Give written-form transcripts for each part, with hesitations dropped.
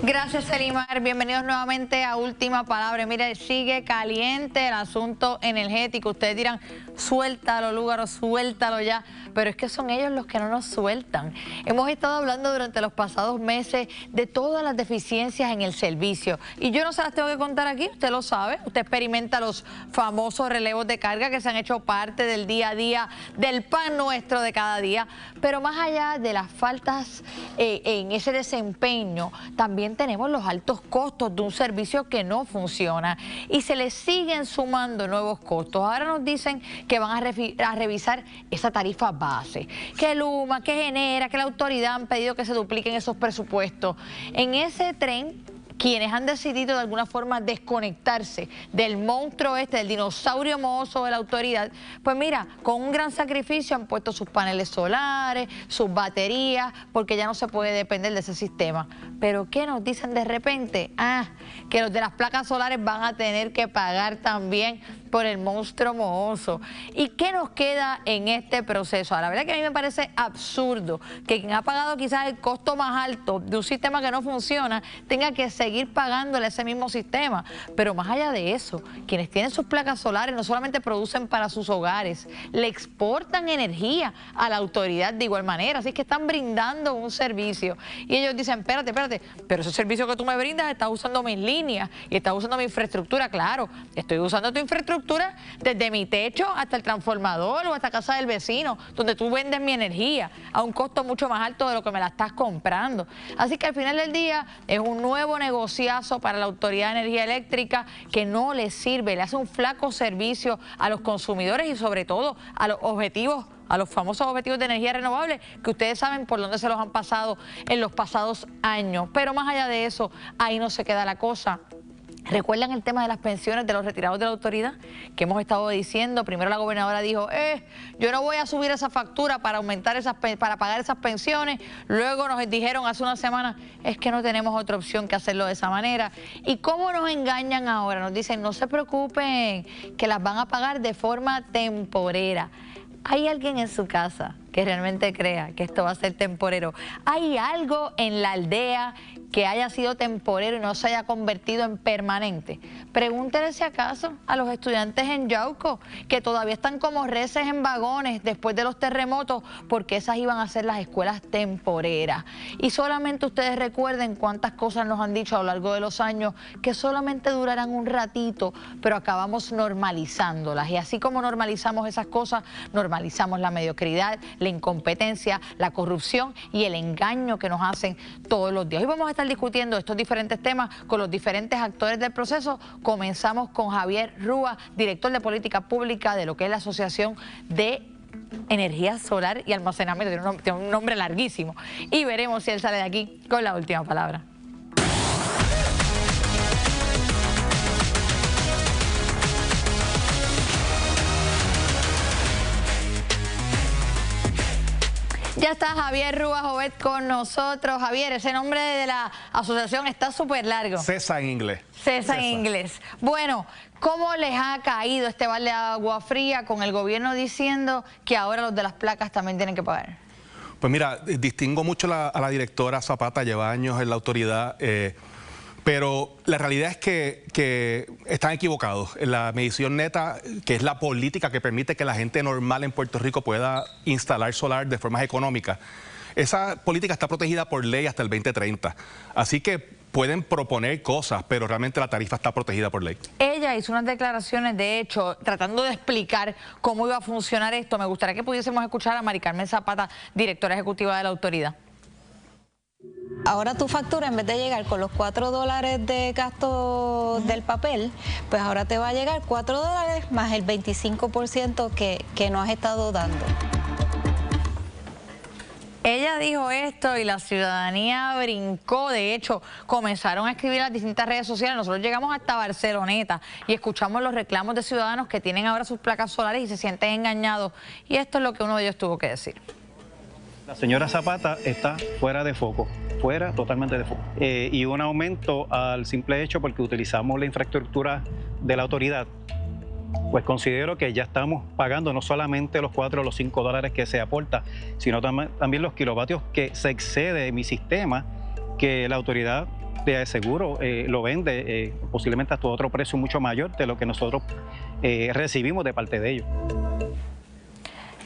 Gracias, Elimar. Bienvenidos nuevamente a Última Palabra. Mire, sigue caliente el asunto energético. Ustedes dirán, suéltalo, Lúgaro, suéltalo ya. Pero es que son ellos los que no nos sueltan. Hemos estado hablando durante los pasados meses de todas las deficiencias en el servicio. Y yo no se las tengo que contar aquí, usted lo sabe. Usted experimenta los famosos relevos de carga que se han hecho parte del día a día, del pan nuestro de cada día. Pero más allá de las faltas en ese desempeño, también tenemos los altos costos de un servicio que no funciona y se le siguen sumando nuevos costos. Ahora nos dicen que van a revisar esa tarifa base, que Luma, que Genera, que la autoridad han pedido que se dupliquen esos presupuestos. En ese tren, quienes han decidido de alguna forma desconectarse del monstruo del dinosaurio mohoso de la autoridad, pues mira, con un gran sacrificio han puesto sus paneles solares, sus baterías, porque ya no se puede depender de ese sistema. Pero ¿qué nos dicen de repente? Que los de las placas solares van a tener que pagar también por el monstruo mohoso. ¿Y qué nos queda en este proceso? La verdad que a mí me parece absurdo que quien ha pagado quizás el costo más alto de un sistema que no funciona tenga que seguir pagándole ese mismo sistema. Pero más allá de eso, quienes tienen sus placas solares no solamente producen para sus hogares, le exportan energía a la autoridad de igual manera, así que están brindando un servicio. Y ellos dicen, espérate, pero ese servicio que tú me brindas estás usando mis líneas y estás usando mi infraestructura. Claro, estoy usando tu infraestructura desde mi techo hasta el transformador o hasta casa del vecino, donde tú vendes mi energía a un costo mucho más alto de lo que me la estás comprando. Así que al final del día es un nuevo negociazo para la Autoridad de Energía Eléctrica que no le sirve, le hace un flaco servicio a los consumidores y sobre todo a los objetivos, a los famosos objetivos de energía renovable, que ustedes saben por dónde se los han pasado en los pasados años. Pero más allá de eso, ahí no se queda la cosa. ¿Recuerdan el tema de las pensiones de los retirados de la autoridad? Que hemos estado diciendo, primero la gobernadora dijo, yo no voy a subir esa factura para para pagar esas pensiones. Luego nos dijeron hace una semana, es que no tenemos otra opción que hacerlo de esa manera. ¿Y cómo nos engañan ahora? Nos dicen, no se preocupen, que las van a pagar de forma temporera. ¿Hay alguien en su casa que realmente crea que esto va a ser temporero? ¿Hay algo en la aldea que haya sido temporero y no se haya convertido en permanente? Pregúntenle si acaso a los estudiantes en Yauco, que todavía están como reses en vagones después de los terremotos, porque esas iban a ser las escuelas temporeras. Y solamente ustedes recuerden cuántas cosas nos han dicho a lo largo de los años que solamente durarán un ratito, pero acabamos normalizándolas. Y así como normalizamos esas cosas, normalizamos la mediocridad, la incompetencia, la corrupción y el engaño que nos hacen todos los días. Hoy vamos a estar discutiendo estos diferentes temas con los diferentes actores del proceso. Comenzamos con Javier Rúa, director de Política Pública de lo que es la Asociación de Energía Solar y Almacenamiento. Tiene un nombre larguísimo. Y veremos si él sale de aquí con la última palabra. Ya está Javier Rúa Jovet con nosotros. Javier, ese nombre de la asociación está súper largo. CESA en inglés. CESA en inglés. Bueno, ¿cómo les ha caído este balde de agua fría con el gobierno diciendo que ahora los de las placas también tienen que pagar? Pues mira, distingo mucho a la directora Zapata, lleva años en la autoridad, pero la realidad es que están equivocados. La medición neta, que es la política que permite que la gente normal en Puerto Rico pueda instalar solar de forma económica, esa política está protegida por ley hasta el 2030. Así que pueden proponer cosas, pero realmente la tarifa está protegida por ley. Ella hizo unas declaraciones, de hecho, tratando de explicar cómo iba a funcionar esto. Me gustaría que pudiésemos escuchar a Mari Carmen Zapata, directora ejecutiva de la autoridad. Ahora tu factura, en vez de llegar con los $4 de gasto del papel, pues ahora te va a llegar $4 más el 25% que no has estado dando. Ella dijo esto y la ciudadanía brincó. De hecho, comenzaron a escribir en las distintas redes sociales. Nosotros llegamos hasta Barceloneta y escuchamos los reclamos de ciudadanos que tienen ahora sus placas solares y se sienten engañados. Y esto es lo que uno de ellos tuvo que decir. La señora Zapata está fuera de foco, totalmente de foco. Y un aumento al simple hecho porque utilizamos la infraestructura de la autoridad, pues considero que ya estamos pagando no solamente los 4 o los $5 que se aporta, sino también los kilovatios que se excede en mi sistema, que la autoridad de seguro lo vende posiblemente hasta otro precio mucho mayor de lo que nosotros recibimos de parte de ellos.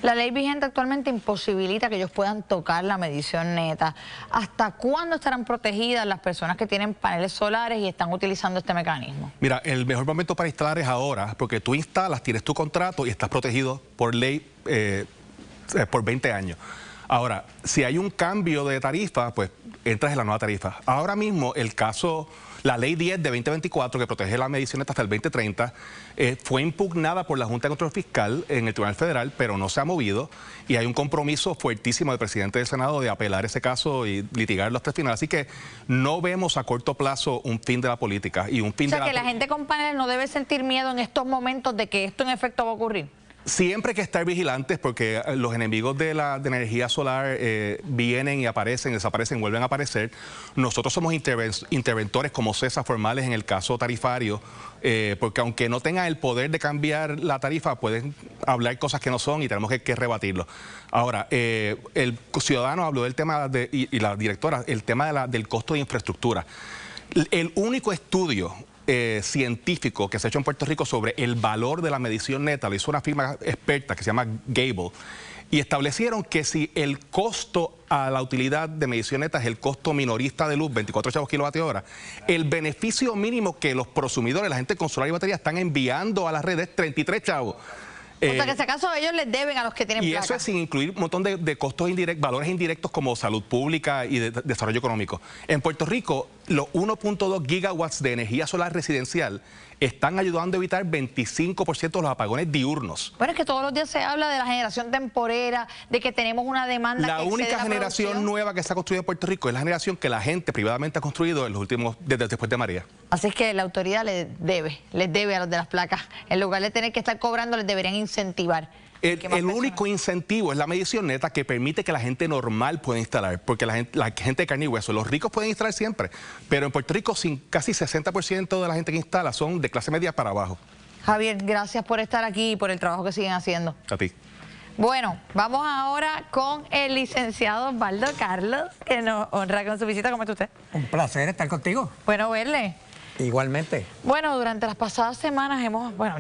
La ley vigente actualmente imposibilita que ellos puedan tocar la medición neta. ¿Hasta cuándo estarán protegidas las personas que tienen paneles solares y están utilizando este mecanismo? Mira, el mejor momento para instalar es ahora, porque tú instalas, tienes tu contrato y estás protegido por ley por 20 años. Ahora, si hay un cambio de tarifa, pues entras en la nueva tarifa. Ahora mismo el caso, la ley 10 de 2024, que protege la medición hasta el 2030, fue impugnada por la Junta de Control Fiscal en el Tribunal Federal, pero no se ha movido y hay un compromiso fuertísimo del presidente del Senado de apelar ese caso y litigarlo hasta el final. Así que no vemos a corto plazo un fin de la política y un fin de la... O sea, que la gente con paneles no debe sentir miedo en estos momentos de que esto en efecto va a ocurrir. Siempre hay que estar vigilantes porque los enemigos de la energía solar vienen y aparecen, desaparecen, vuelven a aparecer. Nosotros somos interventores como CESA formales en el caso tarifario, porque aunque no tengan el poder de cambiar la tarifa, pueden hablar cosas que no son y tenemos que rebatirlo. Ahora, el ciudadano habló del tema, y la directora, el tema del costo de infraestructura. El único estudio científico que se ha hecho en Puerto Rico sobre el valor de la medición neta lo hizo una firma experta que se llama Gable, y establecieron que si el costo a la utilidad de medición neta es el costo minorista de luz, 24 chavos kilovatio hora, el beneficio mínimo que los prosumidores, la gente con solar y batería, están enviando a las redes, 33 chavos. O sea, que si acaso ellos les deben a los que tienen y placa. eso es sin incluir un montón de costos indirectos, valores indirectos como salud pública y de desarrollo económico. En Puerto Rico, los 1.2 gigawatts de energía solar residencial están ayudando a evitar 25% de los apagones diurnos. Bueno, es que todos los días se habla de la generación temporera, de que tenemos una demanda La que excede única la generación producción. nueva que se ha construido en Puerto Rico es la generación que la gente privadamente ha construido en los últimos, desde después de María. Así es que la autoridad les debe a los de las placas. En lugar de tener que estar cobrando, les deberían incentivar. El único incentivo es la medición neta que permite que la gente normal pueda instalar, porque la gente de carne y hueso, los ricos pueden instalar siempre, pero en Puerto Rico casi 60% de la gente que instala son de clase media para abajo. Javier, gracias por estar aquí y por el trabajo que siguen haciendo. A ti. Bueno, vamos ahora con el licenciado Osvaldo Carlos, que nos honra con su visita. ¿Cómo está usted? Un placer estar contigo. Bueno verle. Igualmente. Bueno, durante las pasadas semanas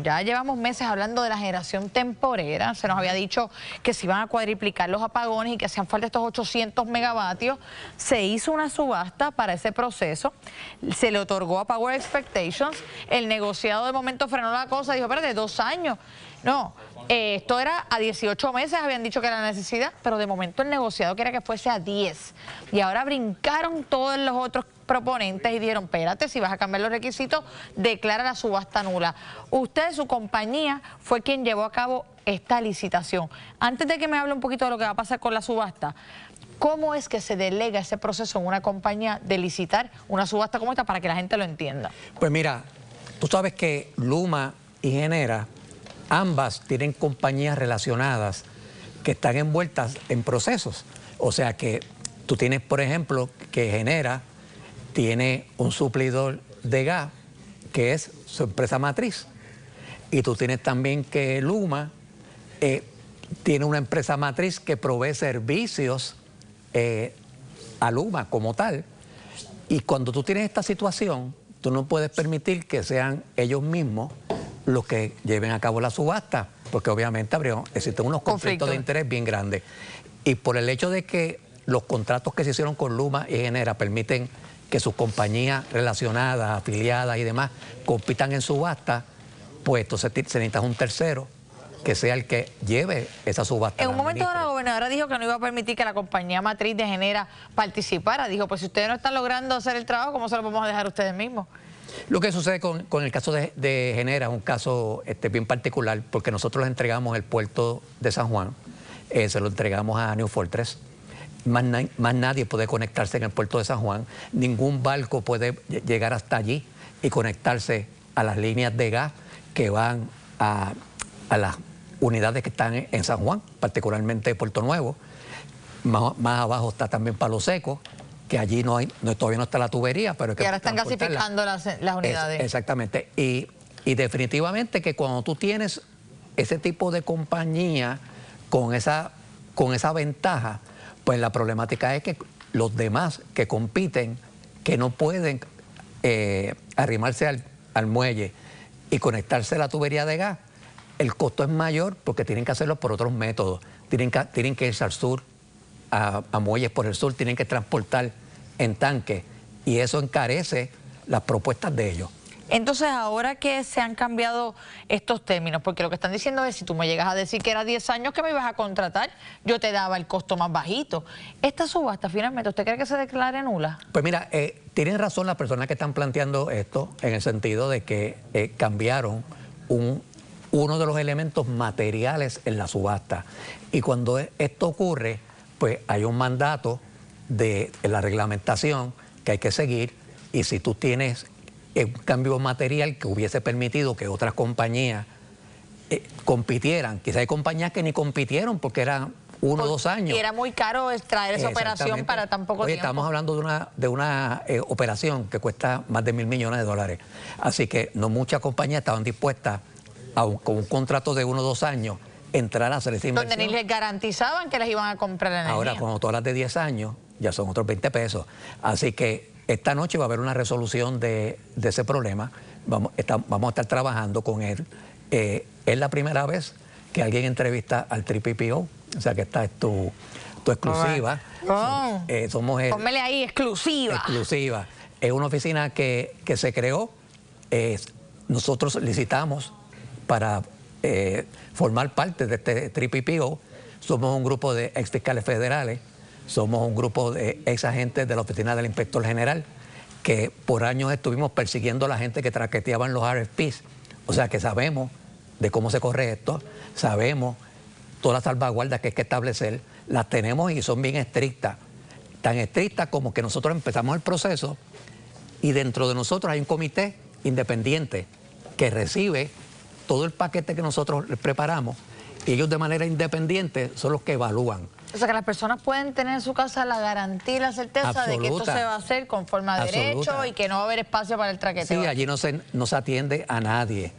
ya llevamos meses hablando de la generación temporera. Se nos había dicho que se iban a cuadriplicar los apagones y que hacían falta estos 800 megavatios. Se hizo una subasta para ese proceso. Se le otorgó a Power Expectations. El negociado de momento frenó la cosa. Dijo, espérate, 2 años. No, esto era a 18 meses, habían dicho que era la necesidad, pero de momento el negociado quería que fuese a 10. Y ahora brincaron todos los otros proponentes y dijeron, espérate, si vas a cambiar los requisitos, declara la subasta nula. Usted, su compañía, fue quien llevó a cabo esta licitación. Antes de que me hable un poquito de lo que va a pasar con la subasta, ¿cómo es que se delega ese proceso en una compañía de licitar una subasta como esta para que la gente lo entienda? Pues mira, tú sabes que Luma y Genera, ambas tienen compañías relacionadas que están envueltas en procesos. O sea que tú tienes, por ejemplo, que Genera tiene un suplidor de gas que es su empresa matriz. Y tú tienes también que Luma tiene una empresa matriz que provee servicios a Luma como tal. Y cuando tú tienes esta situación, tú no puedes permitir que sean ellos mismos los que lleven a cabo la subasta, porque obviamente existen unos conflictos de interés bien grandes. Y por el hecho de que los contratos que se hicieron con Luma y Genera permiten que sus compañías relacionadas, afiliadas y demás compitan en subasta, pues entonces se necesita un tercero que sea el que lleve esa subasta. En un momento la gobernadora dijo que no iba a permitir que la compañía matriz de Genera participara. Dijo, pues si ustedes no están logrando hacer el trabajo, ¿cómo se lo vamos a dejar a ustedes mismos? Lo que sucede con el caso de Genera es un caso bien particular, porque nosotros les entregamos el puerto de San Juan, se lo entregamos a New Fortress. Más nadie puede conectarse en el puerto de San Juan, ningún barco puede llegar hasta allí y conectarse a las líneas de gas que van a las unidades que están en San Juan, particularmente Puerto Nuevo. Más abajo está también Palo Seco, que allí todavía no está la tubería, pero es que... Y ahora están gasificando las unidades. Exactamente. Y definitivamente que cuando tú tienes ese tipo de compañía con esa ventaja, pues la problemática es que los demás que compiten que no pueden arrimarse al muelle y conectarse a la tubería de gas, el costo es mayor porque tienen que hacerlo por otros métodos. Tienen que irse al sur, a muelles por el sur, tienen que transportar en tanques y eso encarece las propuestas de ellos. Entonces, ahora que se han cambiado estos términos, porque lo que están diciendo es, si tú me llegas a decir que era 10 años que me ibas a contratar, yo te daba el costo más bajito. Esta subasta, finalmente, ¿usted cree que se declare nula? Pues mira, tienen razón las personas que están planteando esto, en el sentido de que cambiaron uno de los elementos materiales en la subasta. Y cuando esto ocurre, pues hay un mandato de la reglamentación que hay que seguir, y si tú tienes un cambio material que hubiese permitido que otras compañías compitieran. Quizá hay compañías que ni compitieron porque eran 1 o 2 años. Y era muy caro traer esa operación para tan poco tiempo. Estamos hablando de una operación que cuesta más de $1.000 millones. Así que no muchas compañías estaban dispuestas con un contrato de 1 o 2 años entrar a hacer esa inversión. Donde ni les garantizaban que les iban a comprar la energía. Ahora, con todas las de 10 años, ya son otros 20 pesos. Así que esta noche va a haber una resolución de ese problema. Vamos a estar trabajando con él. Es la primera vez que alguien entrevista al TPPO, o sea que esta es tu exclusiva. Pónmele ahí, exclusiva. Exclusiva. Es una oficina que se creó. Nosotros licitamos para formar parte de este TPPO. Somos un grupo de ex fiscales federales. Somos un grupo de ex agentes de la Oficina del Inspector General que por años estuvimos persiguiendo a la gente que traqueteaban los RFPs. O sea que sabemos de cómo se corre esto, sabemos todas las salvaguardas que hay que establecer, las tenemos y son bien estrictas. Tan estrictas como que nosotros empezamos el proceso y dentro de nosotros hay un comité independiente que recibe todo el paquete que nosotros les preparamos y ellos de manera independiente son los que evalúan. O sea, que las personas pueden tener en su casa la garantía y la certeza de que esto se va a hacer conforme a derecho y que no va a haber espacio para el traqueteo. Sí, allí no se atiende a nadie,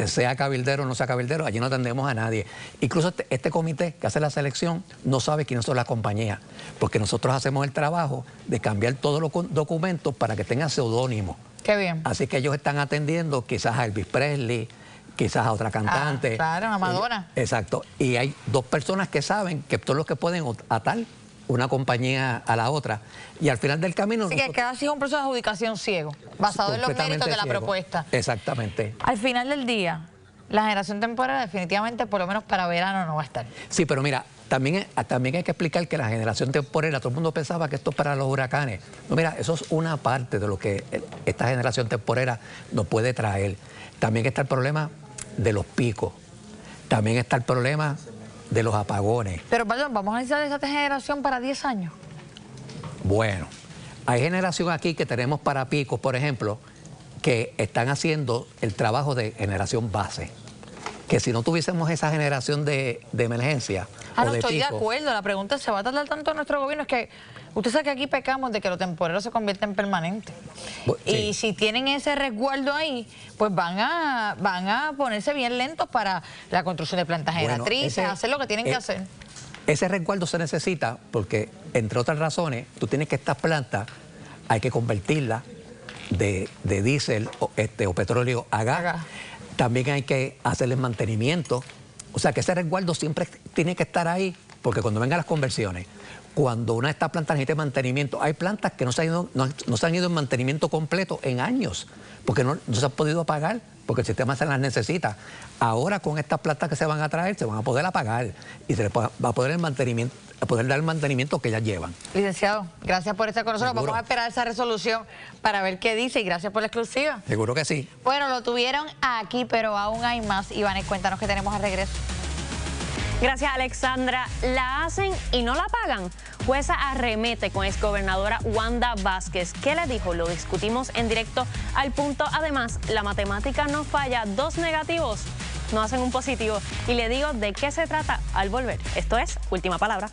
sea cabildero o no sea cabildero, allí no atendemos a nadie. Incluso este comité que hace la selección no sabe quiénes son las compañías, porque nosotros hacemos el trabajo de cambiar todos los documentos para que tengan seudónimo. Qué bien. Así que ellos están atendiendo quizás a Elvis Presley, quizás a otra cantante. Claro, a Madonna. Exacto. Y hay 2 personas que saben que son los que pueden atar una compañía a la otra. Y al final del camino... Así que casi es un proceso de adjudicación ciego, basado en los méritos de la propuesta. Exactamente. Al final del día, la generación temporal definitivamente, por lo menos para verano, no va a estar. Sí, pero mira, también hay que explicar que la generación temporera, todo el mundo pensaba que esto es para los huracanes. No, mira, eso es una parte de lo que esta generación temporera nos puede traer. También está el problema de los picos. También está el problema de los apagones. Pero, perdón, ¿vamos a necesitar esa generación para 10 años? Bueno, hay generación aquí que tenemos para picos, por ejemplo, que están haciendo el trabajo de generación base. Que si no tuviésemos esa generación de emergencia o no de estoy pico, de acuerdo. La pregunta es, ¿se va a tardar tanto nuestro gobierno? Es que usted sabe que aquí pecamos de que lo temporero se convierte en permanente. Sí. Y si tienen ese resguardo ahí, pues van a ponerse bien lentos para la construcción de plantas generatrices, hacer lo que tienen que hacer. Ese resguardo se necesita porque, entre otras razones, tú tienes que estas plantas, hay que convertirlas de diésel o petróleo a gas. También hay que hacerles mantenimiento. O sea que ese resguardo siempre tiene que estar ahí, porque cuando vengan las conversiones, cuando una de estas plantas necesite mantenimiento, hay plantas que no se han ido en mantenimiento completo en años, porque no se han podido apagar, porque el sistema se las necesita. Ahora con estas plantas que se van a traer, se van a poder apagar y se les va a poder dar el mantenimiento que ellas llevan. Licenciado, gracias por estar con nosotros. Seguro. Vamos a esperar esa resolución para ver qué dice y gracias por la exclusiva. Seguro que sí. Bueno, lo tuvieron aquí, pero aún hay más. Iván, cuéntanos qué tenemos al regreso. Gracias, Alexandra. La hacen y no la pagan. Jueza arremete con exgobernadora Wanda Vázquez. ¿Qué le dijo? Lo discutimos en directo al punto. Además, la matemática no falla. 2 negativos no hacen un positivo. Y le digo de qué se trata al volver. Esto es Última Palabra.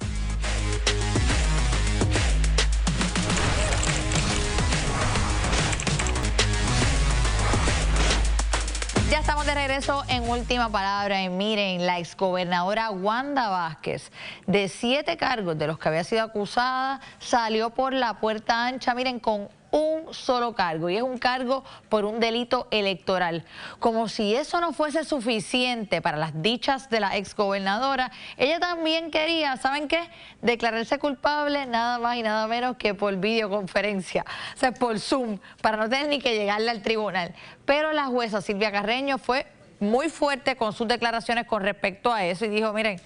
Ya estamos de regreso en Última Palabra y miren, la exgobernadora Wanda Vázquez, de 7 cargos de los que había sido acusada, salió por la puerta ancha, miren, con un solo cargo, y es un cargo por un delito electoral. Como si eso no fuese suficiente para las dichas de la exgobernadora, ella también quería, ¿saben qué?, declararse culpable nada más y nada menos que por videoconferencia, o sea, por Zoom, para no tener ni que llegarle al tribunal. Pero la jueza Silvia Carreño fue muy fuerte con sus declaraciones con respecto a eso y dijo, miren,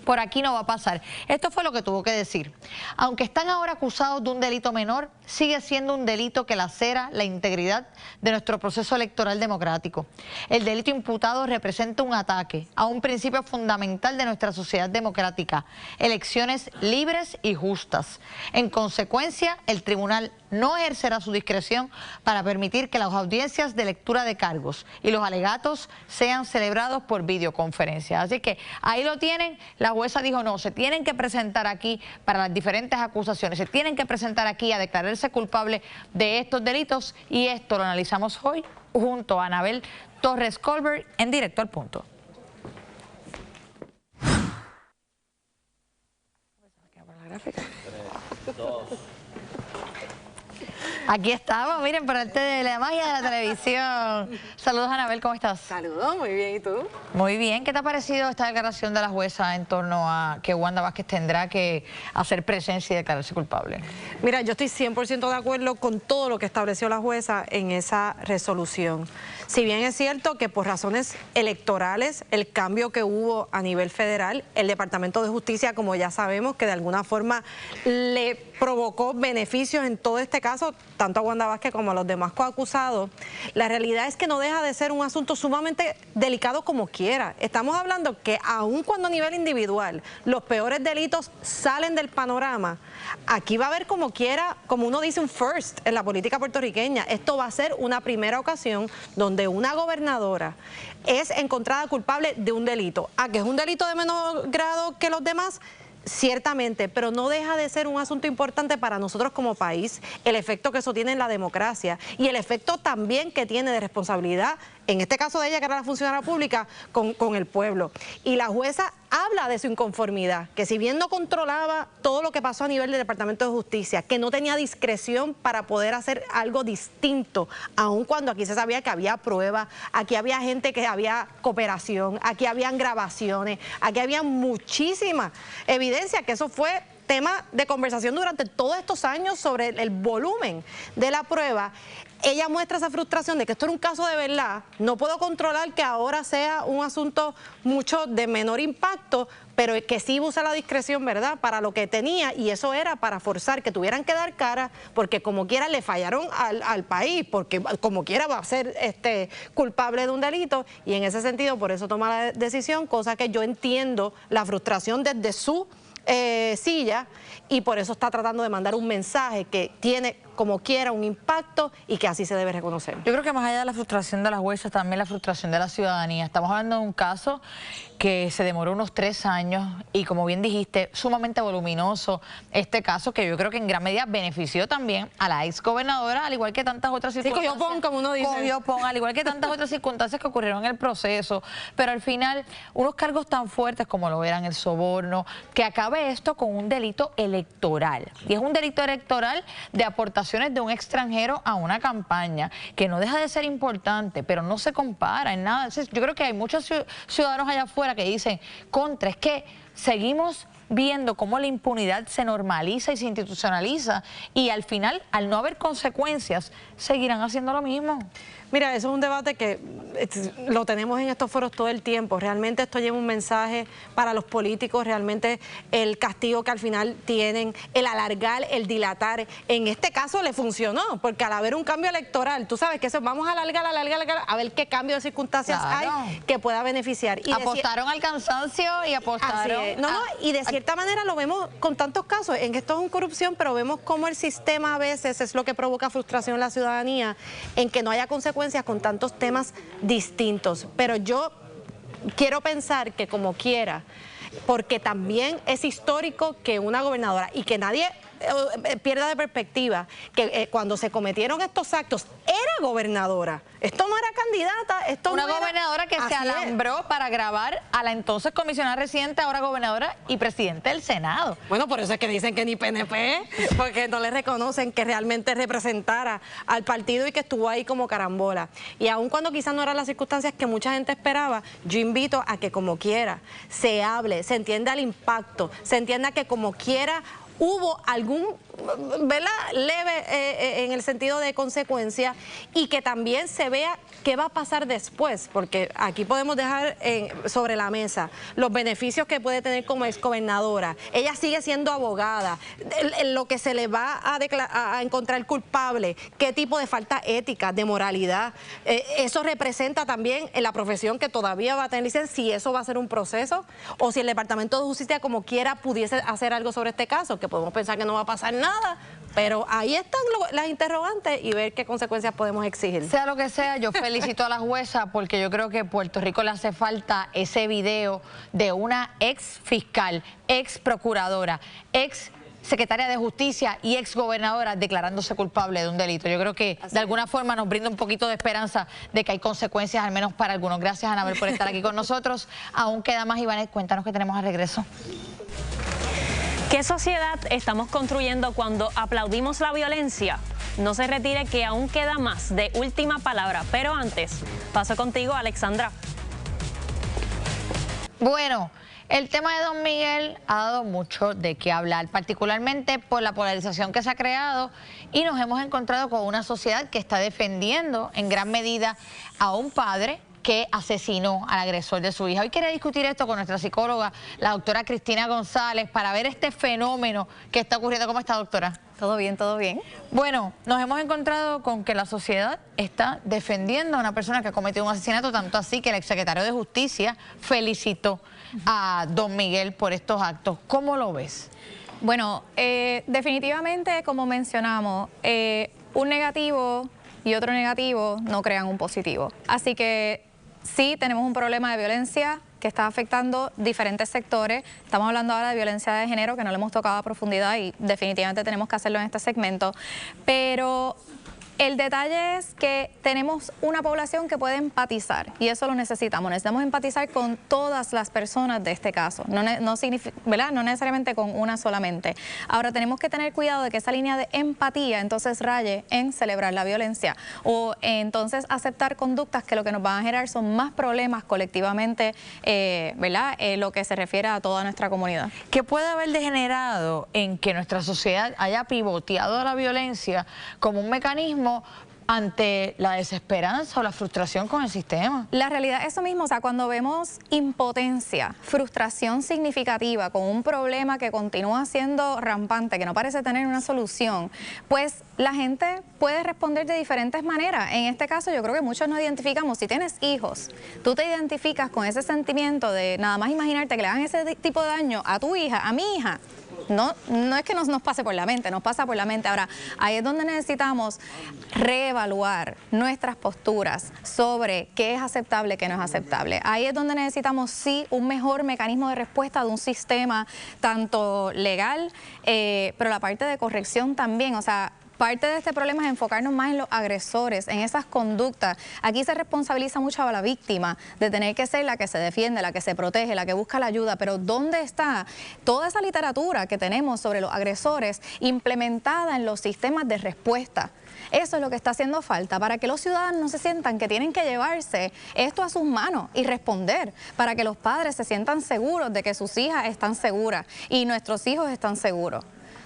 por aquí no va a pasar. Esto fue lo que tuvo que decir. Aunque están ahora acusados de un delito menor, sigue siendo un delito que lacera la integridad de nuestro proceso electoral democrático. El delito imputado representa un ataque a un principio fundamental de nuestra sociedad democrática: elecciones libres y justas. En consecuencia, el tribunal no ejercerá su discreción para permitir que las audiencias de lectura de cargos y los alegatos sean celebrados por videoconferencia. Así que ahí lo tienen. La jueza dijo no, se tienen que presentar aquí para las diferentes acusaciones, se tienen que presentar aquí a declararse culpable de estos delitos, y esto lo analizamos hoy junto a Anabel Torres Colbert en Directo al Punto. Aquí estamos, miren, por arte de la magia de la televisión. Saludos, Anabel, ¿cómo estás? Saludos, muy bien, ¿y tú? Muy bien, ¿qué te ha parecido esta declaración de la jueza en torno a que Wanda Vázquez tendrá que hacer presencia y declararse culpable? Mira, yo estoy 100% de acuerdo con todo lo que estableció la jueza en esa resolución. Si bien es cierto que por razones electorales, el cambio que hubo a nivel federal, el Departamento de Justicia, como ya sabemos, que de alguna forma le provocó beneficios en todo este caso, tanto a Wanda Vázquez como a los demás coacusados, la realidad es que no deja de ser un asunto sumamente delicado como quiera. Estamos hablando que aun cuando a nivel individual los peores delitos salen del panorama, aquí va a haber como quiera, como uno dice, un first en la política puertorriqueña. Esto va a ser una primera ocasión donde una gobernadora es encontrada culpable de un delito. ¿A que es un delito de menor grado que los demás? Ciertamente, pero no deja de ser un asunto importante para nosotros como país, el efecto que eso tiene en la democracia y el efecto también que tiene de responsabilidad, en este caso de ella, que era la funcionaria pública, con el pueblo. Y la jueza habla de su inconformidad, que si bien no controlaba todo lo que pasó a nivel del Departamento de Justicia, que no tenía discreción para poder hacer algo distinto, aun cuando aquí se sabía que había pruebas, aquí había gente que había cooperación, aquí habían grabaciones, aquí había muchísima evidencia, que eso fue tema de conversación durante todos estos años sobre el volumen de la prueba. Ella muestra esa frustración de que esto era un caso de verdad, no puedo controlar que ahora sea un asunto mucho de menor impacto, pero que sí usa la discreción, ¿verdad?, para lo que tenía, y eso era para forzar que tuvieran que dar cara, porque como quiera le fallaron al país, porque como quiera va a ser culpable de un delito, y en ese sentido por eso toma la decisión, cosa que yo entiendo la frustración desde su silla, y por eso está tratando de mandar un mensaje que tiene como quiera un impacto y que así se debe reconocer. Yo creo que más allá de la frustración de las juezas, también la frustración de la ciudadanía. Estamos hablando de un caso que se demoró unos 3 años y, como bien dijiste, sumamente voluminoso este caso, que yo creo que en gran medida benefició también a la exgobernadora, al igual que tantas otras circunstancias. Sí, cogió pon, como uno dice. Cogió pon, al igual que tantas otras circunstancias que ocurrieron en el proceso. Pero al final, unos cargos tan fuertes como lo eran el soborno, que acabe esto con un delito electoral. Y es un delito electoral de aportaciones de un extranjero a una campaña, que no deja de ser importante, pero no se compara en nada. Entonces, yo creo que hay muchos ciudadanos allá afuera que dicen, contra, es que seguimos viendo cómo la impunidad se normaliza y se institucionaliza, y al final, al no haber consecuencias, seguirán haciendo lo mismo. Mira, eso es un debate que lo tenemos en estos foros todo el tiempo. Realmente esto lleva un mensaje para los políticos, realmente el castigo que al final tienen, el alargar, el dilatar. En este caso le funcionó, porque al haber un cambio electoral, tú sabes que eso, vamos a alargar, a ver qué cambio de circunstancias hay que pueda beneficiar. Y apostaron al cansancio y apostaron. Y de cierta manera lo vemos con tantos casos, en que esto es una corrupción, pero vemos cómo el sistema a veces es lo que provoca frustración en la ciudadanía, en que no haya consecuencias con tantos temas distintos. Pero yo quiero pensar que como quiera, porque también es histórico que una gobernadora, y que nadie pierda de perspectiva que cuando se cometieron estos actos era gobernadora. Esto no era candidata, esto una no era... gobernadora que se alambró para grabar a la entonces comisionada residente, ahora gobernadora y presidente del Senado. Bueno, por eso es que dicen que ni PNP, porque no le reconocen que realmente representara al partido y que estuvo ahí como carambola. Y aun cuando quizás no eran las circunstancias que mucha gente esperaba, yo invito a que como quiera se hable, se entienda el impacto, se entienda que como quiera hubo algún, ¿verdad?, leve en el sentido de consecuencia, y que también se vea qué va a pasar después, porque aquí podemos dejar sobre la mesa los beneficios que puede tener como exgobernadora. Ella sigue siendo abogada, lo que se le va a encontrar culpable, qué tipo de falta ética, de moralidad. Eso representa también en la profesión que todavía va a tener licencia, si eso va a ser un proceso, o si el Departamento de Justicia como quiera pudiese hacer algo sobre este caso, que podemos pensar que no va a pasar nada, pero ahí están las interrogantes y ver qué consecuencias podemos exigir. Sea lo que sea, yo felicito a la jueza porque yo creo que a Puerto Rico le hace falta ese video de una ex fiscal, ex procuradora, ex secretaria de Justicia y ex gobernadora declarándose culpable de un delito. Yo creo que de alguna forma nos brinda un poquito de esperanza de que hay consecuencias, al menos para algunos. Gracias, Anabel, por estar aquí con nosotros. Aún queda más, Iván, cuéntanos qué tenemos al regreso. ¿Qué sociedad estamos construyendo cuando aplaudimos la violencia? No se retire, que aún queda más de Última Palabra. Pero antes, paso contigo, Alexandra. Bueno, el tema de Don Miguel ha dado mucho de qué hablar, particularmente por la polarización que se ha creado, y nos hemos encontrado con una sociedad que está defendiendo en gran medida a un padre que asesinó al agresor de su hija. Hoy quería discutir esto con nuestra psicóloga, la doctora Cristina González, para ver este fenómeno que está ocurriendo. ¿Cómo está, doctora? Todo bien, todo bien. Bueno, nos hemos encontrado con que la sociedad está defendiendo a una persona que ha cometido un asesinato, tanto así que el exsecretario de Justicia felicitó a Don Miguel por estos actos. ¿Cómo lo ves? Bueno, definitivamente, como mencionamos, un negativo y otro negativo no crean un positivo. Así que sí tenemos un problema de violencia que está afectando diferentes sectores. Estamos hablando ahora de violencia de género, que no le hemos tocado a profundidad y definitivamente tenemos que hacerlo en este segmento. Pero el detalle es que tenemos una población que puede empatizar y eso lo necesitamos. Necesitamos empatizar con todas las personas de este caso, no necesariamente con una solamente. Ahora tenemos que tener cuidado de que esa línea de empatía entonces raye en celebrar la violencia o entonces aceptar conductas que lo que nos van a generar son más problemas colectivamente, lo que se refiere a toda nuestra comunidad. ¿Qué puede haber degenerado en que nuestra sociedad haya pivoteado a la violencia como un mecanismo ante la desesperanza o la frustración con el sistema? La realidad es eso mismo, o sea, cuando vemos impotencia, frustración significativa con un problema que continúa siendo rampante, que no parece tener una solución, pues la gente puede responder de diferentes maneras. En este caso yo creo que muchos nos identificamos, si tienes hijos, tú te identificas con ese sentimiento de nada más imaginarte que le hagan ese tipo de daño a tu hija, a mi hija. No es que nos pase por la mente, nos pasa por la mente. Ahora, ahí es donde necesitamos reevaluar nuestras posturas sobre qué es aceptable, qué no es aceptable. Ahí es donde necesitamos, sí, un mejor mecanismo de respuesta de un sistema tanto legal, pero la parte de corrección también, o sea, parte de este problema es enfocarnos más en los agresores, en esas conductas. Aquí se responsabiliza mucho a la víctima de tener que ser la que se defiende, la que se protege, la que busca la ayuda, pero ¿dónde está toda esa literatura que tenemos sobre los agresores implementada en los sistemas de respuesta? Eso es lo que está haciendo falta para que los ciudadanos no se sientan que tienen que llevarse esto a sus manos y responder, para que los padres se sientan seguros de que sus hijas están seguras y nuestros hijos están seguros.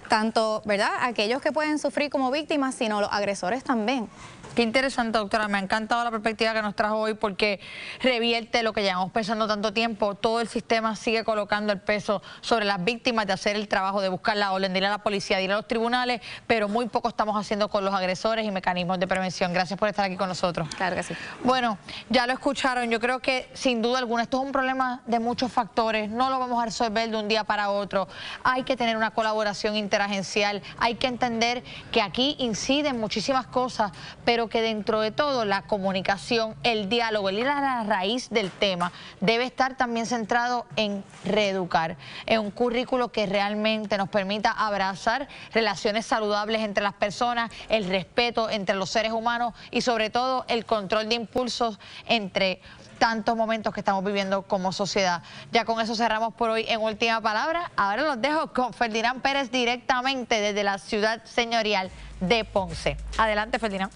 Tanto, ¿verdad?, aquellos que pueden sufrir como víctimas, sino los agresores también. Qué interesante, doctora. Me ha encantado la perspectiva que nos trajo hoy porque revierte lo que llevamos pensando tanto tiempo. Todo el sistema sigue colocando el peso sobre las víctimas de hacer el trabajo, de buscar la orden, de ir a la policía, de ir a los tribunales, pero muy poco estamos haciendo con los agresores y mecanismos de prevención. Gracias por estar aquí con nosotros. Claro que sí. Bueno, ya lo escucharon. Yo creo que sin duda alguna esto es un problema de muchos factores. No lo vamos a resolver de un día para otro. Hay que tener una colaboración interagencial. Hay que entender que aquí inciden muchísimas cosas, pero pero que dentro de todo la comunicación, el diálogo, el ir a la raíz del tema debe estar también centrado en reeducar, en un currículo que realmente nos permita abrazar relaciones saludables entre las personas, el respeto entre los seres humanos y sobre todo el control de impulsos entre tantos momentos que estamos viviendo como sociedad. Ya con eso cerramos por hoy en Última Palabra. Ahora los dejo con Ferdinand Pérez directamente desde la ciudad señorial de Ponce. Adelante, Ferdinand.